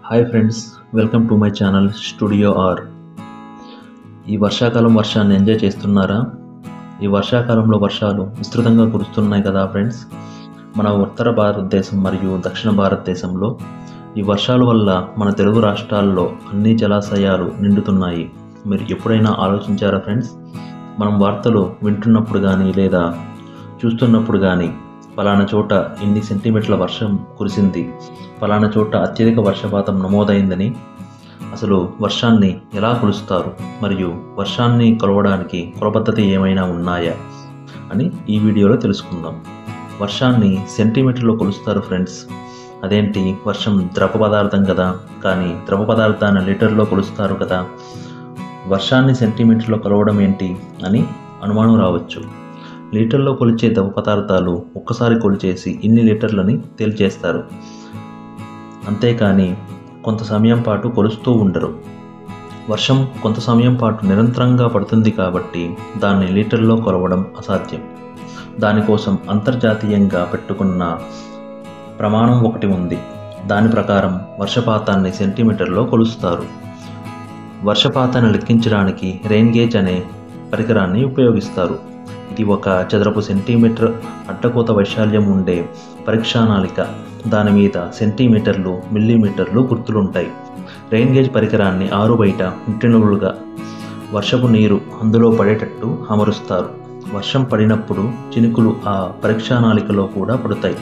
Hi friends, welcome to my channel studio R. ఈ వర్షాకాలం వర్షాన్ని ఎంజాయ్ చేస్తున్నారా? ఈ వర్షాకాలంలో వర్షాలు విస్తృతంగా కురుస్తున్నాయి కదా ఫ్రెండ్స్. మన ఉత్తర భారతదేశం మరియు దక్షిణ భారతదేశంలో ఈ వర్షాల వల్ల మన తెలుగు రాష్ట్రాల్లో అన్ని జలాశయాలు నిండుతున్నాయి. మీరు ఎప్పుడైనా ఆలోచించారా ఫ్రెండ్స్? మనం వార్తలు వింటున్నప్పుడు కానీ లేదా చూస్తున్నప్పుడు కానీ పలానా చోట ఇన్ని సెంటీమీటర్ల వర్షం కురిసింది, పలానా చోట అత్యధిక వర్షపాతం నమోదైందని. అసలు వర్షాన్ని ఎలా కొలుస్తారు మరియు వర్షాన్ని కొలవడానికి కొలపద్ధతి ఏమైనా ఉన్నాయా అని ఈ వీడియోలో తెలుసుకుందాం. వర్షాన్ని సెంటీమీటర్లో కొలుస్తారు ఫ్రెండ్స్. అదేంటి, వర్షం ద్రవ పదార్థం కదా, కానీ ద్రవ పదార్థాన్ని లీటర్లో కొలుస్తారు కదా, వర్షాన్ని సెంటీమీటర్లో కొలవడం ఏంటి అని అనుమానం రావచ్చు. లీటర్లో కొలిచే ద్రవ పదార్థాలు ఒక్కసారి కొలిచేసి ఇన్ని లీటర్లని తేల్చేస్తారు. అంతేకాని కొంత సమయం పాటు కొలుస్తూ ఉండరు. వర్షం కొంత సమయం పాటు నిరంతరంగా పడుతుంది కాబట్టి దాన్ని లీటర్లో కొలవడం అసాధ్యం. దానికోసం అంతర్జాతీయంగా పెట్టుకున్న ప్రమాణం ఒకటి ఉంది. దాని ప్రకారం వర్షపాతాన్ని సెంటీమీటర్లో కొలుస్తారు. వర్షపాతాన్ని లెక్కించడానికి రెయిన్ గేజ్ అనే పరికరాన్ని ఉపయోగిస్తారు. ఇది ఒక చదరపు సెంటీమీటర్ అడ్డకోత వైశాల్యం ఉండే పరీక్షానాళిక. దాని మీద సెంటీమీటర్లు, మిల్లీమీటర్లు గుర్తులుంటాయి. రెయిన్ గేజ్ పరికరాన్ని ఆరు బయట ఇంటినులుగా వర్షపు నీరు అందులో పడేటట్టు అమరుస్తారు. వర్షం పడినప్పుడు చినుకులు ఆ పరీక్షానాళికలో కూడా పడతాయి.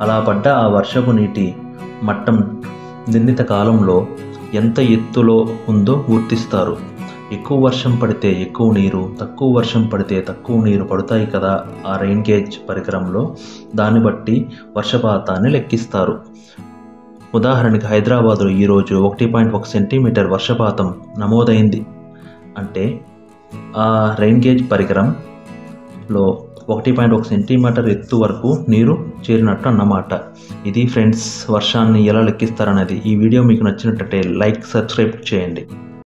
అలా పడ్డ ఆ వర్షపు నీటి మట్టం నిర్ణీత కాలంలో ఎంత ఎత్తులో ఉందో గుర్తిస్తారు. ఎక్కువ వర్షం పడితే ఎక్కువ నీరు, తక్కువ వర్షం పడితే తక్కువ నీరు పడతాయి కదా ఆ రెయిన్ గేజ్ పరికరంలో. దాన్ని బట్టి వర్షపాతాన్ని లెక్కిస్తారు. ఉదాహరణకి హైదరాబాదులో ఈరోజు 1.1 సెంటీమీటర్ వర్షపాతం నమోదైంది అంటే ఆ రెయిన్ గేజ్ పరికరంలో 1.1 సెంటీమీటర్ ఎత్తు వరకు నీరు చేరినట్టు అన్నమాట. ఇది ఫ్రెండ్స్, వర్షాన్ని ఎలా లెక్కిస్తారనేది. ఈ వీడియో మీకు నచ్చినట్లయితే లైక్, సబ్స్క్రైబ్ చేయండి.